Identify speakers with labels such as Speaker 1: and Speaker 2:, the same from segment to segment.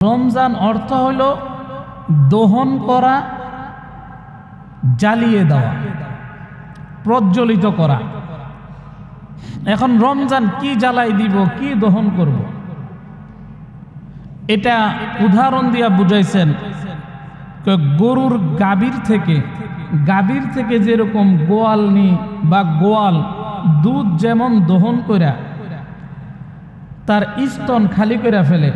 Speaker 1: রমজান অর্থ হলো দহন করা, জ্বালিয়ে দেওয়া, প্রজ্বলিত করা। এখন রমজান কি জ্বালাই দিব, কি দহন করব, এটা উদাহরণ দিয়া বুঝাইছেন। গরুর গাভীর থেকে যেরকম গোয়ালনি বা গোয়াল দুধ যেমন দহন কইরা তার স্তন খালি করে ফেলে,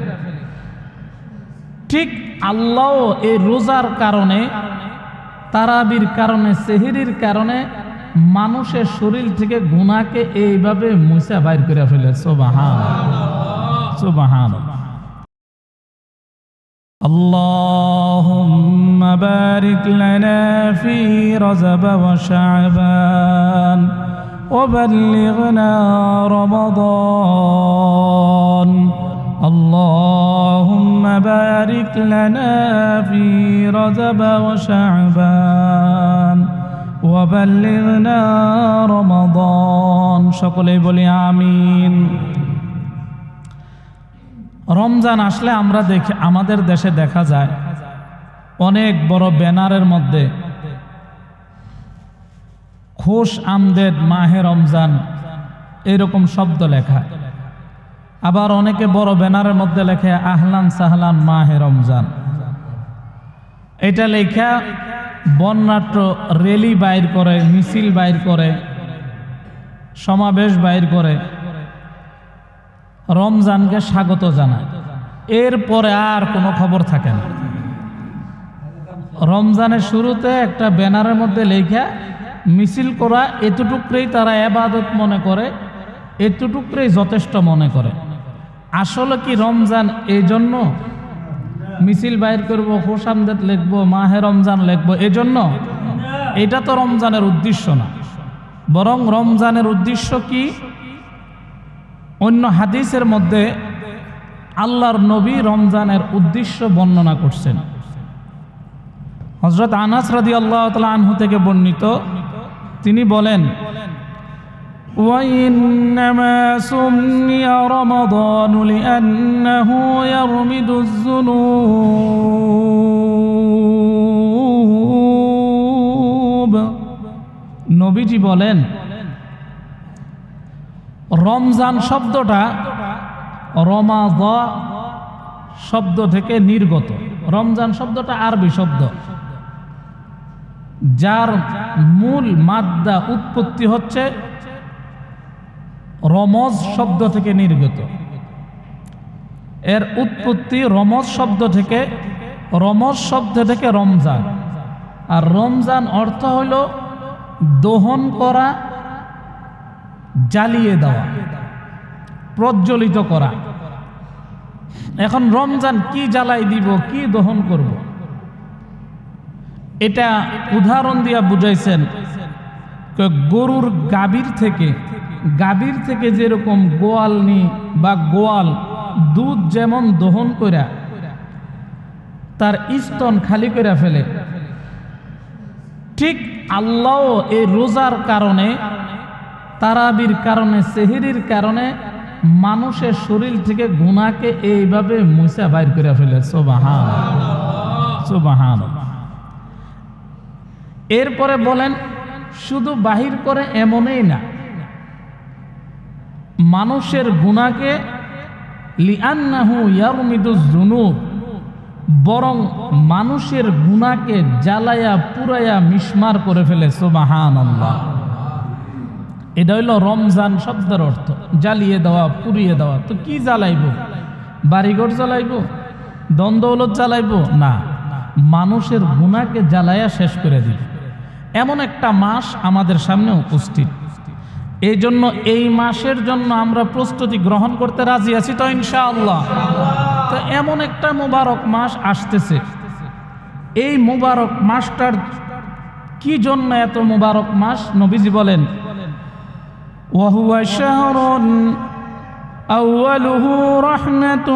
Speaker 1: ঠিক আল্লাহ এই রোজার কারণে, তারাবির কারণে, সেহরির কারণে মানুষের শরীর থেকে গুনাহকে এইভাবে মুছা বাইর করে ফেলে। সুবহানাল্লাহ, সুবহানাল্লাহ। আল্লাহুম্মা বারিক লানা ফি রজব ওয়া শাবান ওয়া বাল্লিগনা রমাদান। আল্লাহুম্মা বারিক লানা ফি রজব ওয়া শাবান ওয়া বাল্লিগনা রমাদান। সকলেই বলি আমিন। রমজান আসলে আমরা দেখি, আমাদের দেশে দেখা যায় অনেক বড় ব্যানারের মধ্যে খুশ আমদেদ মাহে রমজান এরকম শব্দ লেখা। আবার অনেকে বড় ব্যানারের মধ্যে লেখে আহলান সাহলান মাহে রমজান। এটা লেখা বর্ণাঢ্য র্যালি বাইর করে, মিছিল বাইর করে, সমাবেশ বাইর করে, রমজানকে স্বাগত জানায়। এরপরে আর কোনো খবর থাকে না। রমজানের শুরুতে একটা ব্যানারের মধ্যে লেখা মিছিল করা, এতটুকুই তারা ইবাদত মনে করে, এতটুকুই যথেষ্ট মনে করে। আসলে কি রমজান এই জন্য মিছিল বাইর করব, খুশামদেদ লিখবো, মাহে রমজান লিখবো এজন্য? এটা তো রমজানের উদ্দেশ্য না। বরং রমজানের উদ্দেশ্য কি? অন্য হাদিসের মধ্যে আল্লাহর নবী রমজানের উদ্দেশ্য বর্ণনা করছেন। হযরত আনাস রাদিয়াল্লাহু তাআলা আনহু থেকে বর্ণিত, তিনি বলেন, وَإِنَّمَا سُمِّيَ رَمَضَانُ لِأَنَّهُ يَرْمِدُ الذُّنُوبَ। নবীজি বলেন, রমজান শব্দটা রমাযা শব্দ থেকে নির্গত। রমজান শব্দটা আরবি শব্দ, যার মূল মাদ্দা উৎপত্তি হচ্ছে রমজ শব্দ থেকে নির্গত। এর উৎপত্তি রমজ শব্দ থেকে, রমজ শব্দ থেকে রমজান। আর রমজান অর্থ হলো দহন করা, জ্বালিয়ে দেওয়া, প্রজ্বলিত করা। এখন রমজান কি জ্বালাই দিব, কি দহন করব, এটা উদাহরণ দিয়া বুঝাইছেন। গরুর গাভীর থেকে যেরকম গোয়ালনি বা গোয়াল দুধ যেমন দহন কইরা তার স্তন খালি করে ফেলে, ঠিক আল্লাহ এই রোজার কারণে, তারাবির কারণে, সেহরির কারণে মানুষের শরীর থেকে গুনাহকে এইভাবে মুছা বাইর করে ফেলে। সুবহানাল্লাহ, সুবহানাল্লাহ। এরপরে বলেন, শুধু বাহির করে এমনই না, মানুষের গুনাহকে লিআন্নাহু ইয়ারমিদুজ যুনুব, বরং মানুষের গুনাহকে জ্বালায়া পুরায়া মিশমার করে ফেলে। সুবহানাল্লাহ। এটা হইল রমজান শব্দের অর্থ, জ্বালিয়ে দেওয়া, পুড়িয়ে দেওয়া। তো কি জ্বালাইব? বাড়িঘর জ্বালাইব, দ্বন্দ্বলত জ্বালাইব? না, মানুষের গুনাহকে জ্বালায়া শেষ করে দিবে। এমন একটা মাস আমাদের সামনে উপস্থিত। এই জন্য এই মাসের জন্য আমরা প্রস্তুতি গ্রহণ করতে রাজি আছি তো ইনশাআল্লাহ। তো এমন একটা মুবারক মাস আসতেছে। এই মুবারক মাসটার কি জন্য এত মুবারক মাস? নবীজি বলেন, وهو شهر أوله رحمة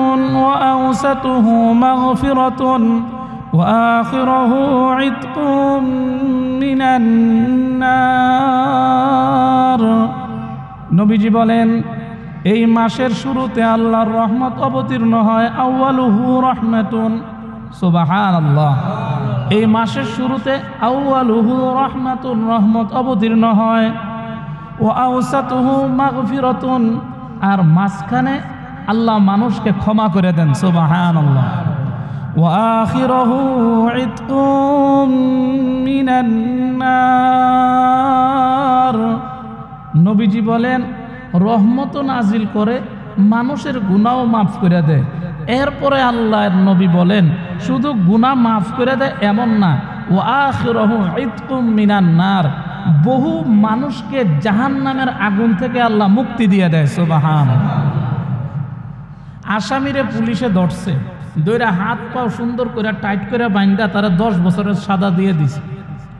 Speaker 1: وأوسطه مغفرة وآخره عتق من النار। নবীজি বলেন, এই মাসের শুরুতে আল্লাহর রহমত অবতীর্ণ হয়। আউয়ালুহু রাহমাতুন, সুবহানাল্লাহ। এই মাসের শুরুতে আউয়ালুহু রাহমাতুন, রহমত অবতীর্ণ হয়। ওয়া আওসাতুহু মাগফিরাতুন, আর মাঝখানে আল্লাহ মানুষকে ক্ষমা করে দেন, সুবহানাল্লাহ। ওয়া আখিরুহু ইতকুম মিনান নার, নবীজি বলেন রহমত নাজিল করে মানুষের গুনাহও মাফ করে দেয়। এরপরে আল্লাহর নবী বলেন শুধু গুনাহ মাফ করে দেয় এমন না, ওয়া আখিরুহু ইতকুম মিনান নার, বহু মানুষকে জাহান্নামের আগুন থেকে আল্লাহ মুক্তি দিয়ে দেয়, সুবহানাল্লাহ। আসামিরে পুলিশে ধরছে, দইরা হাত পাও সুন্দর করে টাইট করে বাইন্দা তারা 10 বছরের সাজা দিয়ে দিছে।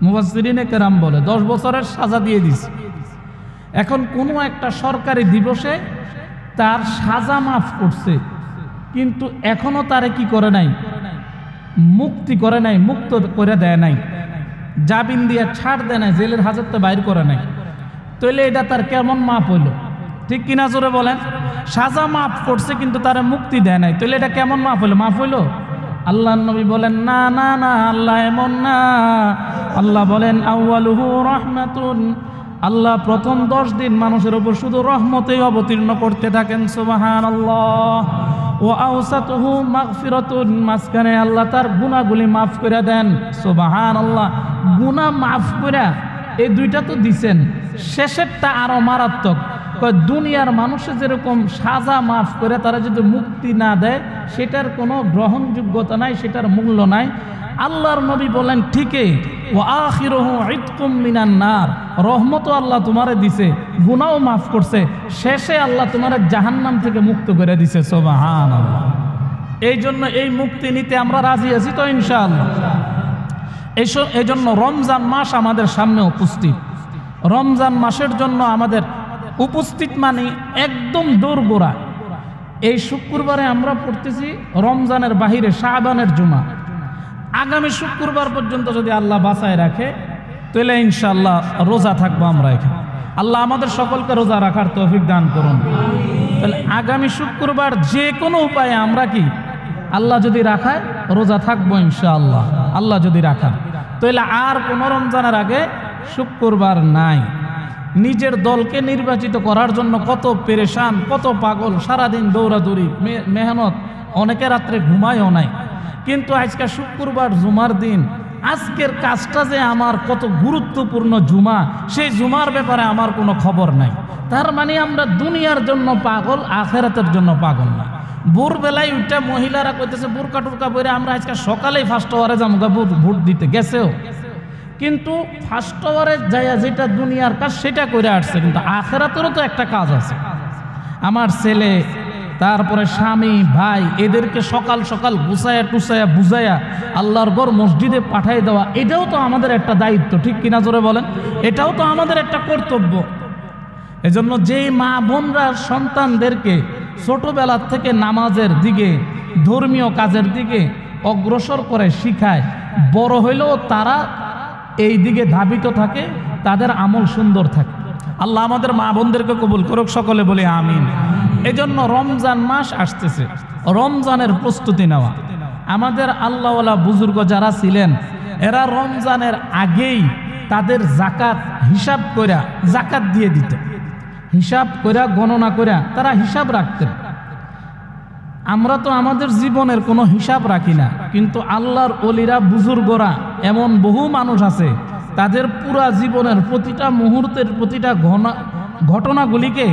Speaker 1: মুফাসসিরিনে কেরাম বলে 10 বছরের সাজা দিয়ে দিছে। এখন কোনো একটা সরকারি দিবসে তার সাজা মাফ করছে, কিন্তু এখনো তারে কি করে নাই, মুক্তি করে নাই, মুক্ত করে দেয় নাই, জামিন দিয়ে ছাড় দেয় নাই, জেলের হাজতে বাইর করে নাই। তাহলে এটা তার কেমন মাফ হইল? ঠিক কিনা জোরে বলেন? সাজা মাফ করছে কিন্তু তারে মুক্তি দেয় নাই, তাহলে এটা কেমন মাফ হইল? মাফ হইল? আল্লাহর নবী বলেন না না না, আল্লাহ এমন না। আল্লাহ বলেন আউয়ালুহু রাহমাতুন, আল্লাহ প্রথম 10 দিন মানুষের উপর শুধু রহমতেই অবতীর্ণ করতে থাকেন, সুবহানাল্লাহ। ওয়া আওসাতুহু মাগফিরাতুন, মাঝখানে আল্লাহ তার গুনাহগুলি মাফ করে দেন, সুবহানাল্লাহ। গুনাহ মাফ করে এই দুইটা তো দিছেন, শেষেরটা আরো মারাত্মক। দুনিয়ার মানুষের যেরকম সাজা মাফ করে তারা যদি মুক্তি না দেয় সেটার কোনো গ্রহণযোগ্যতা নাই, সেটার মূল্য নাই। আল্লাহর নবী বলেন ঠিকই, ওয়া আখিরুহু ইতকুম মিনান নার, রহমতও আল্লাহ তোমারে দিছে, গুনাহও মাফ করছে, শেষে আল্লাহ তোমারে জাহান্নাম থেকে মুক্ত করে দিছে, সুবহানাল্লাহ। এই জন্য এই মুক্তি নিতে আমরা রাজি আছি তো ইনশাআল্লাহ। এই জন্য রমজান মাস আমাদের সামনে উপস্থিত। রমজান মাসের জন্য আমাদের উপস্থিত মানে একদম দোরগোড়া। এই শুক্রবারে আমরা পড়তেছি রমজানের বাহিরে শাবানের জুমা। আগামী শুক্রবার পর্যন্ত যদি আল্লাহ বাঁচায় রাখে তাহলে ইনশাআল্লাহ রোজা থাকবো আমরা এখানে। আল্লাহ আমাদের সকলকে রোজা রাখার তৌফিক দান করুন। তাহলে আগামী শুক্রবার যে কোনো উপায়ে আমরা কি আল্লাহ যদি রাখায় রোজা থাকবো ইনশাআল্লাহ, আল্লাহ যদি রাখান। তাহলে আর কোনো রমজানের আগে শুক্রবার নাই। নিজের দলকে নির্বাচিত করার জন্য কত পেরেশান, কত পাগল, সারাদিন দৌড়াদৌড়ি, মেহনত, অনেকে রাত্রে ঘুমায়ও নাই। কিন্তু আজকে শুক্রবার জুমার দিন, আজকের কাজটা যে আমার কত গুরুত্বপূর্ণ জুমা, সেই জুমার ব্যাপারে আমার কোনো খবর নাই। তার মানে আমরা দুনিয়ার জন্য পাগল, আখেরাতের জন্য পাগল না। ভোরবেলায় উঠে মহিলারা কইতেছে বোরকা টুরকা পরে আমরা আজকে সকালেই ফার্স্ট আওয়ারে যাবো ভোট দিতে, গেছেও কিন্তু ফার্স্ট আওয়ারে যাইয়া যেটা দুনিয়ার কাজ সেটা করে আসছে, কিন্তু আখেরাতেরও তো একটা কাজ আছে। আমার ছেলে, তারপরে স্বামী, ভাই, এদেরকে সকাল সকাল গুছায়া টুসায়া বুঝাইয়া আল্লাহর ঘর মসজিদে পাঠাই দেওয়া, এটাও তো আমাদের একটা দায়িত্ব, ঠিক কিনা জোরে বলেন? এটাও তো আমাদের একটা কর্তব্য। এজন্য যেই মা বোনরা সন্তানদেরকে ছোটবেলার থেকে নামাজের দিকে, ধর্মীয় কাজের দিকে অগ্রসর করে শিখায়, বড় হইলেও তারা এই দিকে ধাবিত থাকে, তাদের আমল সুন্দর থাকে। আল্লাহ আমাদের মা বোনদেরকে কবুল করুক, সকলে বলি আমিন। এজন্য রমজান মাস আসতেছে, রমজানের প্রস্তুতি নেওয়া। আমাদের আল্লাহওয়ালা বুজুর্গ যারা ছিলেন এরা রমজানের আগেই তাদের জাকাত হিসাব কইরা জাকাত দিয়ে দিত, হিসাব কইরা গণনা কইরা তারা হিসাব রাখতেন। আমরা তো আমাদের জীবনের কোনো হিসাব রাখি না, কিন্তু আল্লাহর ওলিরা, বুজুর্গরা, এমন বহু মানুষ আছে তাদের পুরা জীবনের প্রতিটা মুহূর্তের প্রতিটা ঘটনাগুলিকে,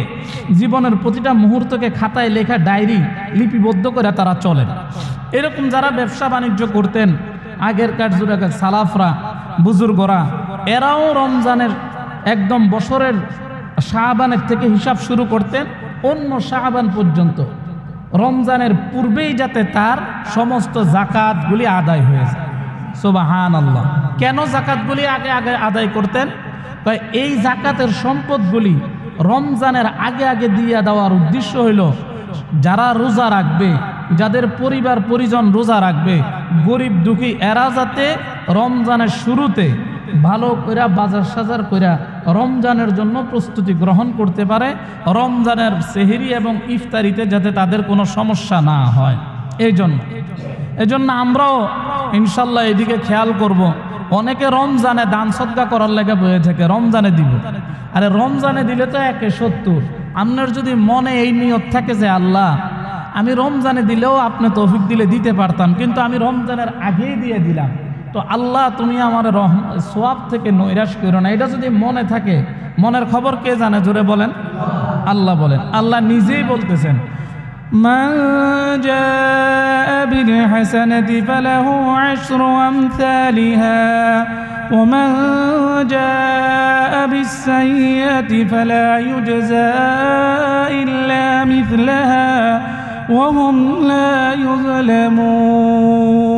Speaker 1: জীবনের প্রতিটা মুহূর্তকে খাতায় লেখা ডায়েরি লিপিবদ্ধ করে তারা চলেন। এরকম যারা ব্যবসা বাণিজ্য করতেন আগেরকার যুগের সালাফরা, বুজুর্গরা, এরাও রমজানের একদম বছরের শাবানের থেকে হিসাব শুরু করতেন অন্য শাবান পর্যন্ত, রমজানের পূর্বেই যাতে তার সমস্ত জাকাতগুলি আদায় হয়ে যায়। সুবহানাল্লাহ। কেন জাকাতগুলি আগে আগে আদায় করতেন? এই জাকাতের সম্পদগুলি রমজানের আগে আগে দিয়ে দেওয়ার উদ্দেশ্য হইল যারা রোজা রাখবে, যাদের পরিবার পরিজন রোজা রাখবে, গরিব দুঃখী, এরা যাতে রমজানের শুরুতে ভালো কইরা বাজার সাজার কইরা রমজানের জন্য প্রস্তুতি গ্রহণ করতে পারে, রমজানের সেহরি এবং ইফতারিতে যাতে তাদের কোনো সমস্যা না হয়। এই জন্য আমরাও ইনশাল্লাহ এদিকে খেয়াল করব। অনেকে রমজানে দান সদকা করার লেগে বয়ে থাকে, রমজানে দিব। আরে রমজানে দিলে তো 170। আপনার যদি মনে এই নিয়ত থাকে যে আল্লাহ আমি রমজানে দিলেও আপনি তৌফিক দিলে দিতে পারতাম, কিন্তু আমি রমজানের আগেই দিয়ে দিলাম, তো আল্লাহ তুমি আমার সওয়াব থেকে নৈরাশ করো না, এটা যদি মনে থাকে, মনের খবর কে জানে? জোরে বলেন। আল্লাহ বলেন, আল্লাহ নিজেই বলতেছেন, মান জাআ বিল হাসানাতি ফালাহু আশরু আমসালিহা ওয়া মান জাআ বিস সাইয়্যাতি ফালা ইউজজা ইল্লা মিথলাহা ওয়া হুম লা ইউযলামুন।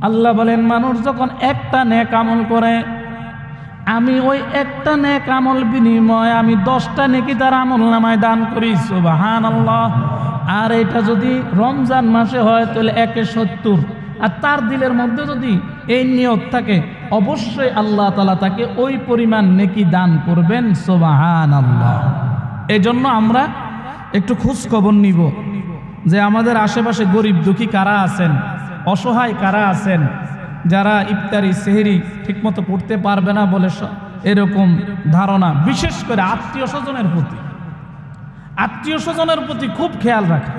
Speaker 1: আল্লাহ বলেন, মানুষ যখন একটা নেক আমল করে, আমি ওই একটা নেক আমল বিনিময়ে আমি 10টা নেকি তার আমল নামায় দান করি। সুবহানাল্লাহ। আর এটা যদি রমজান মাসে হয় তাহলে 170। আর তার দিলের মধ্যে যদি এই নিয়ত থাকে, অবশ্যই আল্লাহ তাআলা তাকে ওই পরিমাণ নেকি দান করবেন। সুবহানাল্লাহ। এই জন্য আমরা একটু খোঁজ খবর নিব যে আমাদের আশেপাশে গরিব দুঃখী কারা আছেন, অসহায় কারা আছেন, যারা ইফতারি সেহরি ঠিকমতো করতে পারবে না বলে এরকম ধারণা। বিশেষ করে আত্মীয় স্বজনের প্রতি খুব খেয়াল রাখে।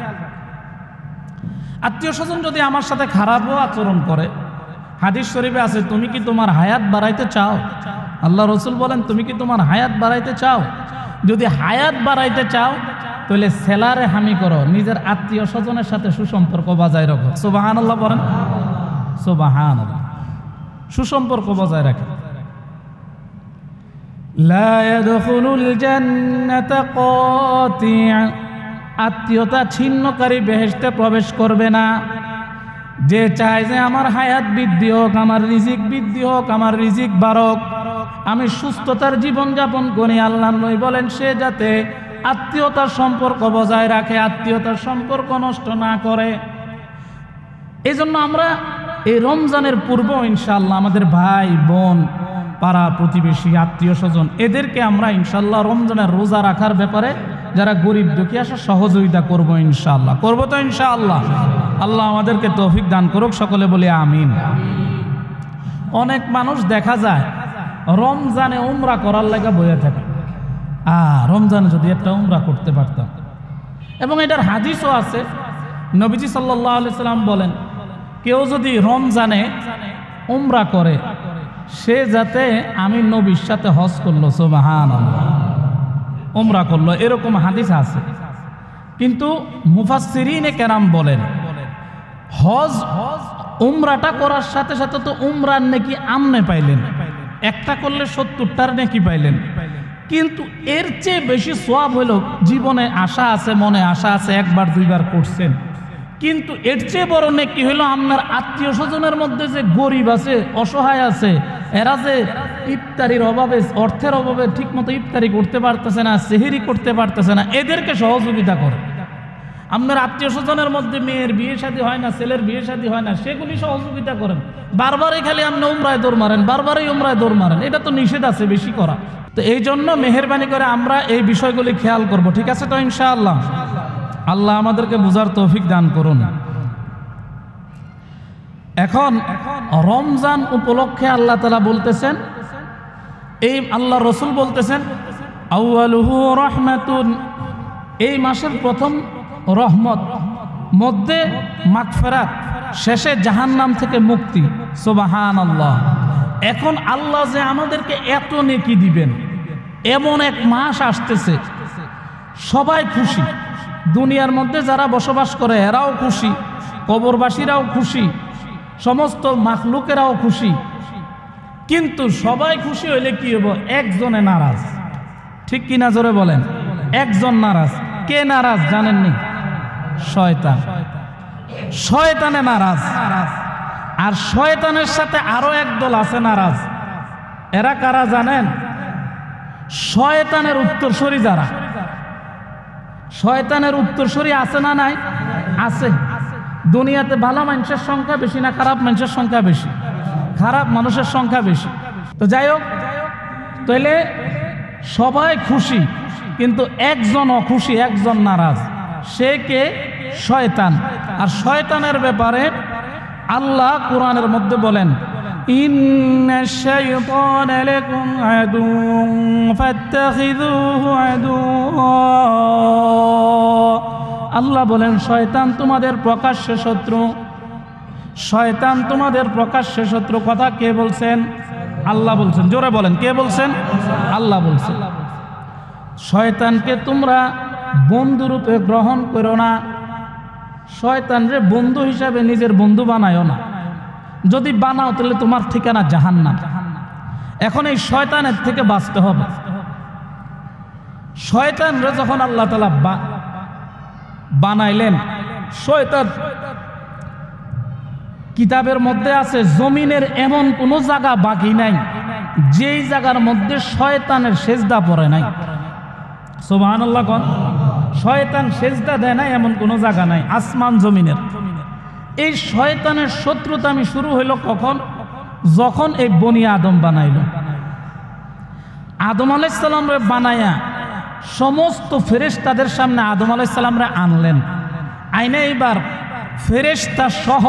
Speaker 1: আত্মীয় স্বজন যদি আমার সাথে খারাপও আচরণ করে, হাদিস শরীফে আছে, তুমি কি তোমার হায়াত বাড়াইতে চাও? আল্লাহ রসুল বলেন, তুমি কি তোমার হায়াত বাড়াইতে চাও? যদি হায়াত বাড়াইতে চাও তাহলে সেলারে হামি করো, নিজের আত্মীয় স্বজনের সাথে সুসম্পর্ক বজায় রাখো। সুবহানাল্লাহ বলেন। সুবহানাল্লাহ। সুসম্পর্ক বজায় রাখে। লা ইয়াদখুলুল জান্নাতা কাতি', আত্মীয়তা ছিন্নকারী বেহেশতে প্রবেশ করবে না। যে চায় যে আমার হায়াত বৃদ্ধি হোক, আমার রিজিক বৃদ্ধি হোক, আমার রিজিক বাড়ক, আমি সুস্থতার জীবন যাপন করি, আল্লাহ নবী বলেন সে যাতে আত্মীয়তার সম্পর্ক বজায় রাখে, আত্মীয়তার সম্পর্ক নষ্ট না করে। এই জন্য আমরা এই রমজানের পূর্ব ইনশাআল্লাহ আমাদের ভাই বোন, পাড়া প্রতিবেশী, আত্মীয় স্বজন, এদেরকে আমরা ইনশাআল্লাহ রমজানের রোজা রাখার ব্যাপারে যারা গরিব দুঃখী আসে সহযোগিতা করব ইনশাআল্লাহ। করব তো ইনশাআল্লাহ। আল্লাহ আমাদেরকে তৌফিক দান করুক, সকলে বলি আমিন। অনেক মানুষ দেখা যায় রমজানে উমরা করার লাগা বইয়া থাকে, রমজানে যদি একটা উমরা করতে পারতাম। এবং এটার হাদিসও আছে, নবীজি সাল্লাল্লাহু আলাইহি সাল্লাম বলেন, কেউ যদি রমজানে উমরা করে সে যাতে আমি নবীর সাথে হজ করলো। সুবহানাল্লাহ। উমরা করলো, এরকম হাদিস আছে। কিন্তু মুফাসসিরিনে কেরাম বলেন, হজ উমরাটা করার সাথে সাথে তো উমরার নেকি আমনে পাইলেন, একটা করলে 70টার নেকি পাইলেন, কিন্তু এর চেয়ে বেশি সওয়াব হলো জীবনে আশা আছে, মনে আশা আছে, একবার দুইবার করছেন, কিন্তু এর চেয়ে বড় নেকি হলো আপনার আত্মীয় স্বজনের মধ্যে যে গরিব আছে, অসহায় আছে, এরা যে ইফতারির অভাবে, অর্থের অভাবে ঠিকমতো ইফতারি করতে পারতেছে না, সেহরি করতে পারতেছে না, এদেরকে সহযোগিতা করে। আপনার আত্মীয় স্বজনের মধ্যে মেয়ের বিয়ে শাদী হয় না, ছেলের বিয়ে শাদী হয় না, সেগুলি সহযোগিতা করেন। বারবারই খালি আপনি উমরায় দৌড় মারেন, বারবারই উমরায় দৌড় মারেন, এটা তো নিষেধ আছে বেশি করা। তো এই জন্য মেহেরবানি করে আমরা এই বিষয়গুলি খেয়াল করব। ঠিক আছে তো ইনশাআল্লাহ। আল্লাহ আমাদেরকে বুঝার তৌফিক দান করুন। এখন রমজান উপলক্ষে আল্লাহ তাআলা বলতেছেন, এই আল্লাহ রসুল বলতেছেন, আউয়ালুহু রাহমাতুন, এই মাসের প্রথম রহমত, মধ্যে মাগফিরাত, শেষে জাহান্নাম থেকে মুক্তি। সুবহানাল্লাহ। এখন আল্লাহ যে আমাদেরকে এত নেকি দিবেন, এমন এক মাস আসতেছে, সবাই খুশি। দুনিয়ার মধ্যে যারা বসবাস করে এরাও খুশি, কবরবাসীরাও খুশি, সমস্ত মাখলুকেরাও খুশি। কিন্তু সবাই খুশি হইলে কি হবো? একজনে নারাজ। ঠিক কিনা জোরে বলেন। একজন নারাজ। কে নারাজ জানেননি? শয়তান। শয়তানে নারাজ। আর শয়তানের সাথে আরো একদল আছে নারাজ। এরা কারা জানেন? শয়তানের উত্তরসূরি যারা। শয়তানের উত্তরসূরি আছে না নাই? আছে। দুনিয়াতে ভালো মানুষের সংখ্যা বেশি না খারাপ মানুষের সংখ্যা বেশি? খারাপ মানুষের সংখ্যা বেশি। তো যাই হোক, তাইলে সবাই খুশি, কিন্তু একজন অখুশি, একজন নারাজ। সে কে? শয়তান। আর শয়তানের ব্যাপারে আল্লাহ কোরআনের মধ্যে বলেন, ইন্নাশ শাইতানা লাকুম আদুউন ফাত্তাখিযুহু আদুওয়া। আল্লাহ বলেন শয়তান তোমাদের প্রকাশ্য শত্রু। শয়তান তোমাদের প্রকাশ্য শত্রু। কথা কে বলছেন? আল্লাহ বলছেন। জোরে বলেন, কে বলছেন? আল্লাহ বলছেন। শয়তানকে তোমরা বন্ধুরূপে গ্রহণ করো না। শয়তানরে বন্ধু হিসাবে নিজের বন্ধু বানায়ও না। যদি বানাও তাহলে তোমার ঠিকানা জাহান্নাম। এখন এই শয়তানের থেকে বাঁচতে হবে। শয়তানরে যখন আল্লাহ তাআলা বানাইলেন, শয়তান কিতাবের মধ্যে আছে জমিনের এমন কোনো জায়গা বাকি নাই যেই জায়গার মধ্যে শয়তানের সেজদা পড়ে নাই। সুবহানাল্লাহ কোন? শয়তান সেজদা দেয় নাই এমন কোনো জায়গা নাই আসমান জমিনের। এই শয়তানের শত্রুতা আমি শুরু হইল কখন? যখন এই বনি আদম বানাইল। আদম আলাইহিস সালামরে বানায়া সমস্ত ফেরেশতাদের সামনে আদম আলাইহিস সালামরে আনলেন। আইনে এইবার ফেরেশতা সহ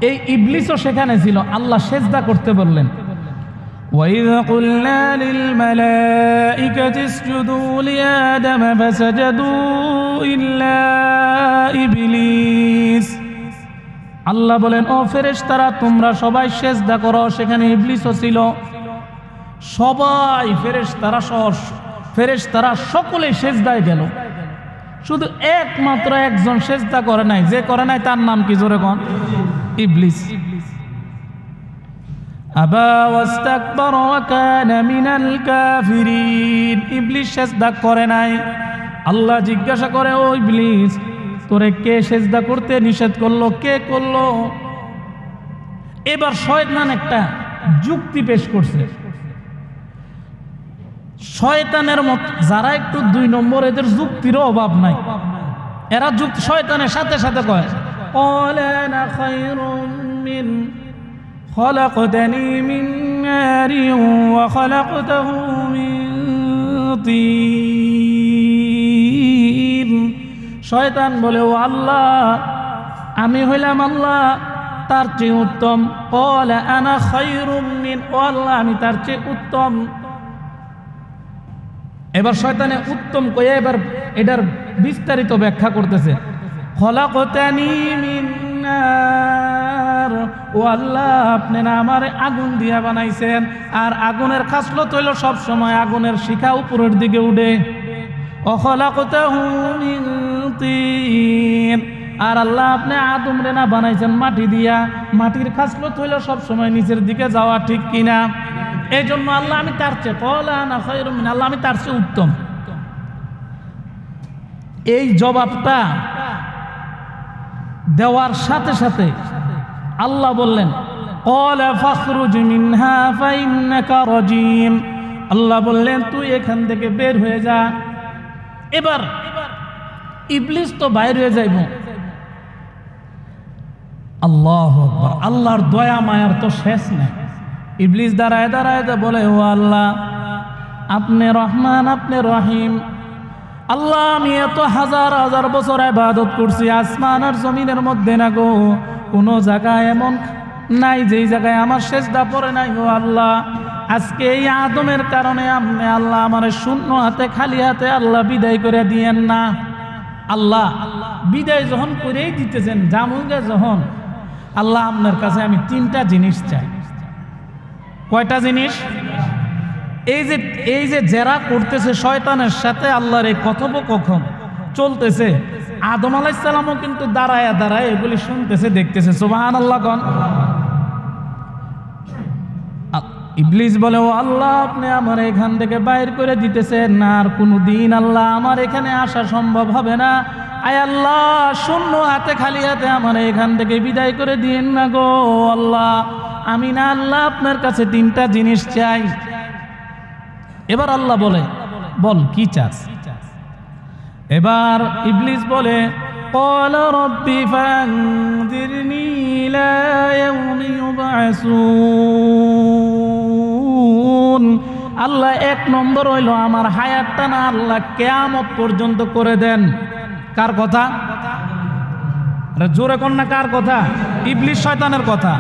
Speaker 1: এই ইবলিসও সেখানে ছিল। আল্লাহ সেজদা করতে বললেন, وَإِذْ قُلْنَا لِلْمَلَائِكَةِ اسْجُدُوا لِآدَمَ فَسَجَدُوا إِلَّا إِبْلِيسَ। আল্লাহ বলেন, ও ফেরেশতারা তোমরা সবাই সেজদা করো। সেখানে ইবলিসও ছিল। সবাই ফেরেশতারা সকলে সেজদায় গেল। শুধু একমাত্র একজন সেজদা করে নাই। যে করে নাই তার নাম কি? জোরে কোন? ইবলিস। আবা ওয়াস্তাকবারা ওয়া কানা মিনাল কাফিরিন। ইবলিস সেজদা করে নাই। আল্লাহ জিজ্ঞাসা করে, ও ইবলিস তোরে কে সেজদা করতে নিষেধ করলো? কে করলো? এবার শয়তান একটা যুক্তি পেশ করছে। শয়তানের মত যারা একটু 2 নম্বর, এদের যুক্তিরও অভাব নাই। এরা যুক্তি শয়তানের সাথে সাথে কয়, ক্বালানা খায়রুম মিন খলাকতানি মিন নারিন ওয়া খলাকতাহু মিন তিন। শয়তান বলে, ও আল্লাহ আমি হইলাম আল্লাহ তার চেয়ে উত্তম। ক্বালা আনা খায়রুম মিন, ও আল্লাহ আমি তার চেয়ে উত্তম। এবার শয়তানে উত্তম কয়ে এবার এটার বিস্তারিত ব্যাখ্যা করতেছে। খলাকতানি মিন নার, ও আল্লাহ আপনি না আমারে আগুন দিয়া বানাইছেন, আর আগুনের খাসলত হইল সব সময় আগুনের শিখা উপরের দিকে উঠে। ও খলাকতাহু মিন তিন, আর আল্লাহ আপনি আদম রে না বানাইছেন মাটি দিয়া, মাটির খাসলত হইল সব সময় নিচের দিকে যাওয়া। ঠিক কিনা? এই জন্য আল্লাহ আমি তার চেয়ে ক্বালানা খায়রুম মিন, আল্লাহ আমি তার চেয়ে উত্তম। এই জবাবটা দেওয়ার সাথে সাথে আল্লাহ বললেন, ক্বালা ফাখরুজ মিনহা ফাইন্নাকা রাজিম। আল্লাহ বললেন তুই এখান থেকে বের হয়ে যা। এবার ইবলিস তো বাইর হয়ে যাইব। আল্লাহু আকবার। আল্লাহর দয়া মায়ার তো শেষ নেই। ইবলিস দাঁড়ায় দাঁড়ায় বলে, ও আল্লাহ আপনি রহমান, আপনি রহিম। আল্লাহ আমি এত হাজার হাজার বছর ইবাদত করছি আসমান আর জমিনের মধ্যে, না গো কোনো জায়গায় এমন নাই যেই জায়গায় আমার সেজদা পড়ে নাই। ও আল্লাহ আজকে এই আদমের কারণে আপনি আল্লাহ আমার শূন্য হাতে খালি হাতে আল্লাহ বিদায় করে দিয়েন না। আল্লাহ বিদায় যখন করেই দিতেছেন জামুঙ্গে যখন, আল্লাহ আপনার কাছে আমি 3টা জিনিস চাই। কয়টা জিনিস? এই যে যারা করতেছে শয়তানের সাথে আল্লাহর এই কথোপকথন চলতেছে, আদম আলাইহিস সালামও কিন্তু দাঁড়ায় দাঁড়ায় এগুলি শুনতেছে, দেখতেছে। সুবহানাল্লাহ কোন? ইবলিস বলে, ও আল্লাহ আপনি আমার এখান থেকে বাইর করে দিতেছেন না, আর কোনদিন আল্লাহ আমার এখানে আসা সম্ভব হবে না। আয় আল্লাহ শূন্য হাতে খালি হাতে আমার এখান থেকে বিদায় করে দিয়েন না গো আল্লাহ। আমি না আল্লাহ আপনার কাছে 3টা জিনিস চাই। এবার আল্লাহ বলে, বল কি চাস? এবার ইবলিস বলে, قال رب فأنذرني إلى يوم يبعثون আল্লাহ এক নম্বর হইল আমার হায়াতটা না আল্লাহ কিয়ামত পর্যন্ত করে দেন। কার কথা? আরে জোরে কোন না, কার কথা? ইবলিস শয়তানের কথা।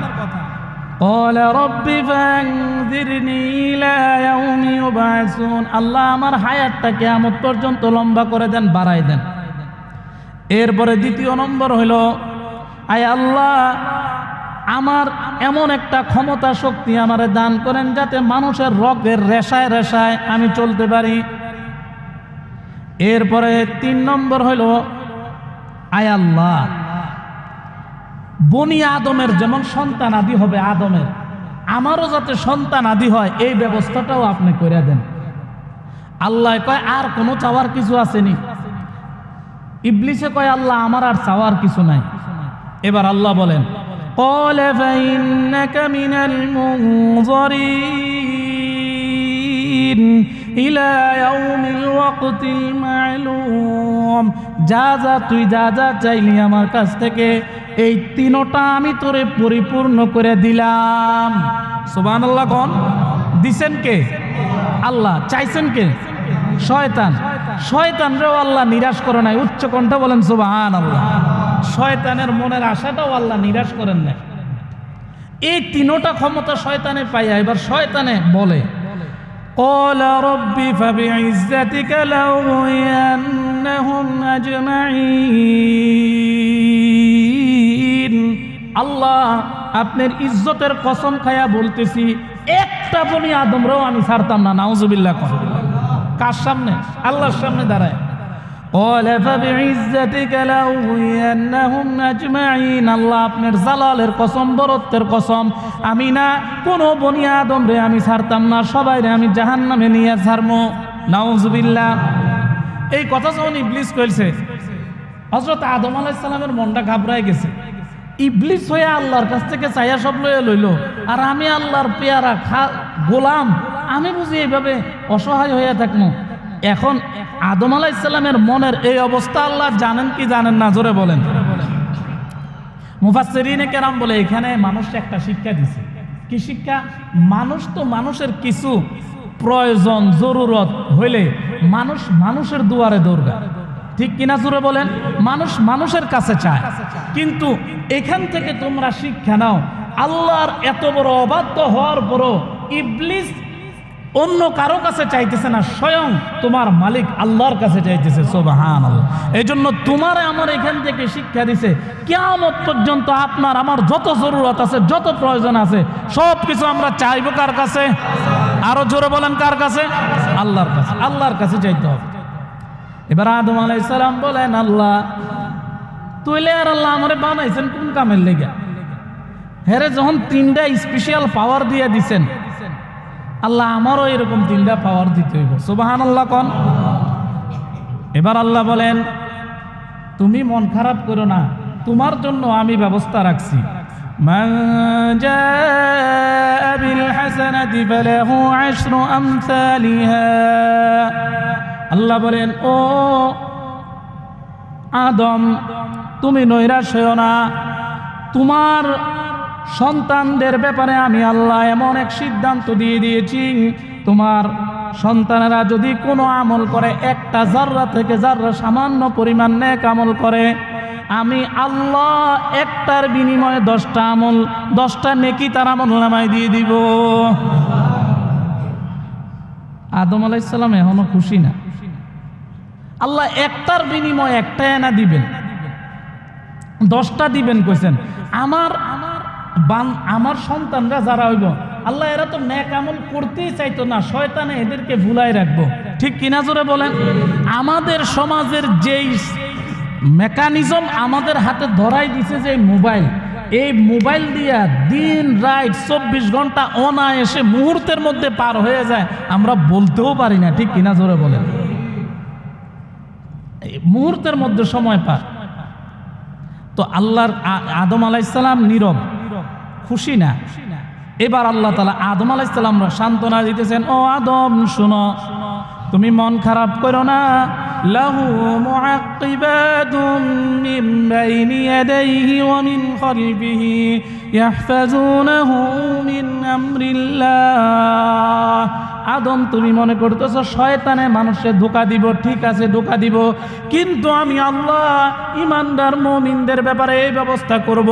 Speaker 1: قال رب فانذرني إلى يوم يبعثون আল্লাহ আমার হায়াতটা কিয়ামত পর্যন্ত লম্বা করে দেন, বাড়াই দেন। এরপরে দ্বিতীয় নম্বর হলো, আয় আল্লাহ আমার এমন একটা ক্ষমতা শক্তি আমারে দান করেন যাতে মানুষের রগের রেশায় রেশায় আমি চলতে পারি। এরপরে 3 নম্বর হলো, আয় আল্লাহ বনি আদমের যেমন সন্তান আদি হবে আদমের, আমারও যাতে সন্তান আদি হয় এই ব্যবস্থাটাও আপনি করে দেন। আল্লাহ কয় আর কোনো চাওয়ার কিছু আসেনি। ইবলিসে কয় আল্লাহ আমার আর চাওয়ার কিছু নাই। এবার আল্লাহ বলেন قال فإنك من المنظرين إلى يوم الوقت المعلوم যা যা তুই যা যা চাইলি আমার কাছ থেকে এই তিনটা আমি তোরে পরিপূর্ণ করে দিলাম। সুবহানাল্লাহ কোন? দিছেন কে? আল্লাহ। চাইছেন কে? শয়তান। শয়তানরেও আল্লাহ নিরাশ করে নাই। উচ্চ কণ্ঠে বলেন সুবহানাল্লাহ। শয়তানের মনের আশাটাও আল্লাহ নিরাশ করেন না। এই তিনটা ক্ষমতা শয়তানে পাইয়া এবার শয়তানে বলে قال رب فبعزتك لأغوينهم أجمعين আল্লাহ আপনার ইজ্জতের কসম খায়া বলতেছি একটা বনি আদমরাও আমি ছাড়তাম না। নাউজুবিল্লাহ। কার সামনে? আল্লাহর সামনে দাঁড়ায়। قال فبعزتك لأغوينهم أجمعين আল্লাহ আপনার জালালের কসম, বরত্বের কসম, আমি না কোনো বনি আদম রে আমি ছাড়তাম না, সবাই রে আমি জাহান্নামে নিয়ে ছাড়বো। নাউজুবিল্লাহ। এই কথা যখন ইবলিস কইছে হযরত আদম আলাইহিস সালামের মনটা ঘাবড়ায় গেছে। ইবলিস হয়ে আল্লাহর কাছ থেকে চাইয়া সব লয়ে লইল, আর আমি আল্লাহর পেয়ারা গোলাম, আমি বুঝি এইভাবে অসহায় হয়ে থাকবো। এখন আদম আলাইহিস সালামের মনের এই অবস্থা আল্লাহ জানেন কি জানেন না? জোরে বলেন। মুফাসসিরিনে কেরাম বলে এখানে মানুষ একটা শিক্ষা দিছে। কি শিক্ষা? মানুষ তো মানুষের কিছু প্রয়োজন জরুরত হইলে মানুষ মানুষের দুয়ারে দৌড়ায়, ঠিক কিনা? জোরে বলেন। মানুষ মানুষের কাছে চায়। কিন্তু এখান থেকে তোমরা শিক্ষা নাও, আল্লাহর এত বড় অবাধ্য হওয়ার পরও ইবলিস অন্য কারো কাছে চাইতেছে না, স্বয়ং তোমার মালিক আল্লাহর কাছে চাইতেছে। সুবহানাল্লাহ। এই জন্য তোমারে আমার এখান থেকে শিক্ষা দিছে কিয়ামত পর্যন্ত আপনার আমার যত জরুরত আছে, যত প্রয়োজন আছে, সব কিছু আমরা চাইবো কার কাছে? আরো জোরে বলেন, কার কাছে? আল্লাহর কাছে। আল্লাহর কাছে চাইতে হবে। এবার আদম আলাইহিস সালাম বলেন আল্লাহ তুইলে আর আল্লাহ আমারে বানাইছেন কোন কামের লেগে? হেরে যখন 3টা স্পেশাল পাওয়ার দিয়ে দিছেন, আল্লাহ আমারও এরকম 3টা পাওয়ার দিতে হইব। সুবহানাল্লাহ কোন? এবার আল্লাহ বলেন তুমি মন খারাপ করো না, তোমার জন্য আমি ব্যবস্থা রাখছি। মান জাআ বিল হাসানাতি ফালাহু আশরু আমসালিহা। আল্লাহ বলেন ও আদম তুমি নৈরাশ হইও না, তোমার সন্তানদের ব্যাপারে আমি আল্লাহ এমন এক সিদ্ধান্ত দিয়ে দিয়েছি, তোমার সন্তানেরা যদি কোনো আমল করে, একটা জাররা থেকে জাররা সামান্য পরিমাণ নেক আমল করে, আমি আল্লাহ একটার বিনিময়ে 10টা আমল, 10টা নেকি তার আমল নামায় দিয়ে দিব। আদম আলাইহিস সালাম এখনো খুশি না। আল্লাহ একটার বিনিময়ে একটা এনা দিবেন, 10টা দিবেন কইছেন। আমার সন্তানরা যারা হইব, আল্লাহ এরা তো নেক আমল করতেই চাইতো না, শয়তানে এদেরকে ভুলাই রাখবো, ঠিক কিনা? জোরে বলেন। আমাদের সমাজের যেই মেকানিজম আমাদের হাতে ধরাই দিছে, যে মোবাইল, এই মোবাইল দিয়া দিন রাত 24 ঘন্টা অনায়াসে মুহূর্তের মধ্যে পার হয়ে যায়, আমরা বলতেও পারি না, ঠিক কিনা? জোরে বলেন। মুহূর্তের মধ্যে সময় পার। তো আল্লাহর আদম আলাইহিস সালাম নীরব, খুশি না। এবার আল্লাহ তাআলা আদম আলাইহিস সালামরা সান্ত্বনা দিতেছেন, ও আদম শুনো, তুমি মন খারাপ করো না। লাহু মুআক্কিবাতুম মিন من بين يديه ومن خلفه يحفظونه من أمر الله আদম তুমি মনে করতেছো শয়তানে মানুষকে ধোঁকা দিব, ঠিক আছে ধোঁকা দিব, কিন্তু আমি আল্লাহ ঈমানদার মুমিনদের ব্যাপারে এই ব্যবস্থা করব,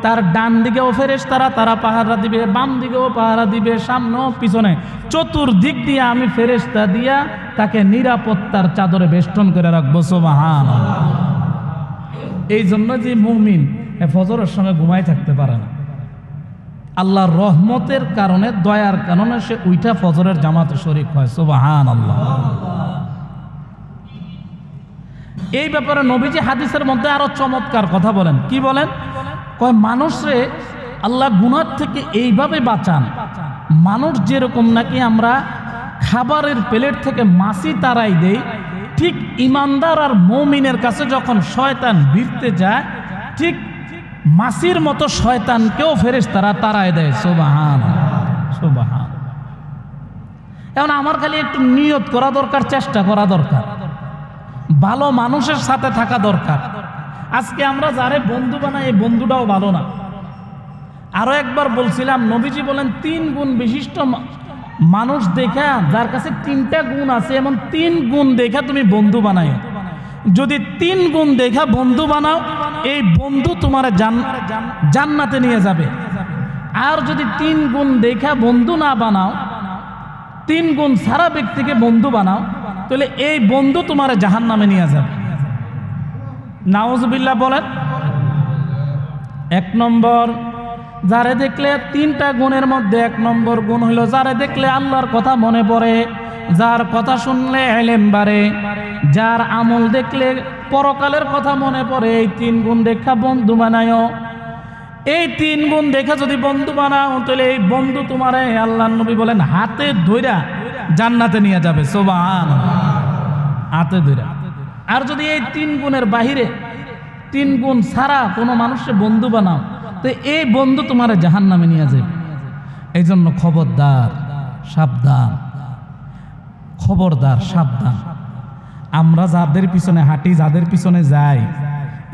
Speaker 1: তার ডান দিকেও ফেরেশতারা তারা পাহারা দিবে, বাম দিকেও পাহারা দিবে, সামনে পিছনে চতুর্দিক দিয়ে আমি ফেরেশতা দিয়া তাকে নিরাপত্তার চাদরে বেষ্টন করে রাখবো। সুবহানাল্লাহ। এই জন্য যে মুমিন ফজরের সময় ঘুমায় থাকতে পারে না, আল্লাহর রহমতের কারণে দয়ার কারণে সে উইঠা ফজরের জামাতে শরীক হয়। সুবহানাল্লাহ। এই ব্যাপারে নবীজি হাদিসের মধ্যে আরো চমৎকার কথা বলেন। কি বলেন? কয় মানুষরে আল্লাহ গুনাহ থেকে এইভাবে বাঁচান, মানুষ যেরকম নাকি আমরা খাবারের প্লেট থেকে মাছি তাড়াই দেই, ঠিক ইমানদার আর মুমিনের কাছে যখন শয়তান ভিড়তে যায়, ঠিক মাছির মতো শয়তানকেও ফেরেশতারা তাড়ায় দেয়। সুবহানাল্লাহ, সুবহানাল্লাহ। এখন আমার খালি একটু নিয়ত করা দরকার, চেষ্টা করা দরকার, ভালো মানুষের সাথে থাকা দরকার। আজকে আমরা যারে বন্ধু বানাই এই বন্ধুটাও ভালো না। আরো একবার বলছিলাম, নবীজি বলেন 3 গুণ বিশিষ্ট মানুষ দেখা, যার কাছে 3টা গুণ আছে, এমন 3 গুণ দেখা তুমি বন্ধু বানাই। যদি 3 গুণ দেখা বন্ধু বানাও, এই বন্ধু তোমার জান্নাতে নিয়ে যাবে। আর যদি 3 গুণ দেখা বন্ধু না বানাও, 3 গুণ সারা ব্যক্তিকে বন্ধু বানাও, তাহলে এই বন্ধু তোমার জাহান্নামে নিয়ে যাবে। নাউজুবিল্লাহ বলেন। 1 নম্বর, যারে দেখলে 3টা গুণের মধ্যে 1 নম্বর গুণ হলো যারে দেখলে আল্লাহর কথা মনে পড়ে, যার কথা শুনলে ইলম বাড়ে, যার আমল দেখলে পরকালের কথা মনে পড়ে। এই 3 গুণ দেখা বন্ধু বানায়ও। এই 3 গুণ দেখা যদি বন্ধু বানাও, তাহলে এই বন্ধু তোমারে আল্লাহর নবী বলেন হাতে ধইরা জান্নাতে নিয়ে যাবে। সুবহানাল্লাহ, হাতে ধইরা। আর যদি এই 3 গুণের বাহিরে 3 গুণ ছাড়া কোনো মানুষের বন্ধু বানাও, তো এই বন্ধু তোমারে জাহান্নামে নিয়ে যাবে। এই জন্য খবরদার, সাবধান, খবরদার, সাবধান। আমরা যাদের পিছনে হাঁটি, যাদের পিছনে যাই,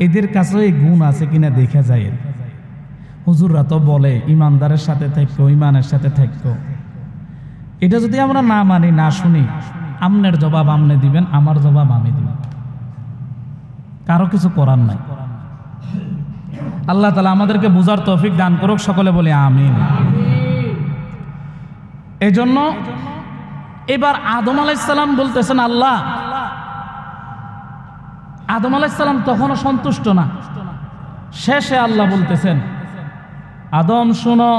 Speaker 1: এদের কাছে এই গুণ আছে কিনা দেখা যায়। হুজুররা তো বলে ইমানদারের সাথে থাকো, ইমানের সাথে থাকো। এটা যদি আমরা না মানি, না শুনি, আমনের জবাব আমনে দিবেন, আমার জবাব আমি দিব, কারো কিছু করার নাই। আল্লাহ তাআলা আমাদেরকে বুঝার তৌফিক দান করুক, সকলে বলে আমিন। এই জন্য এবার আদম আলাইহিস সালাম বলতেছেন, আল্লাহ, আদম আলাইহিস সালাম তখনও সন্তুষ্ট না। শেষে আল্লাহ বলতেছেন, আদম শোনো,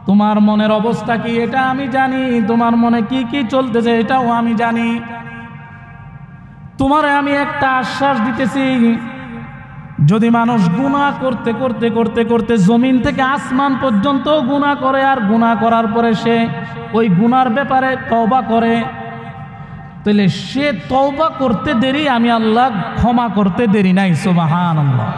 Speaker 1: তোমার মনের অবস্থা কি এটা আমি জানি, তোমার মনে কি কি চলতেছে এটাও আমি জানি। তোমারে আমি একটা আশ্বাস দিতেছি, যদি মানুষ গুনাহ করতে করতে করতে করতে জমিন থেকে আসমান পর্যন্ত গুনাহ করে, আর গুনাহ করার পরে সে ওই গুনার ব্যাপারে তওবা করে, তাহলে সে তওবা করতে দেরি, আমি আল্লাহ ক্ষমা করতে দেরি নাই। সুবহানাল্লাহ।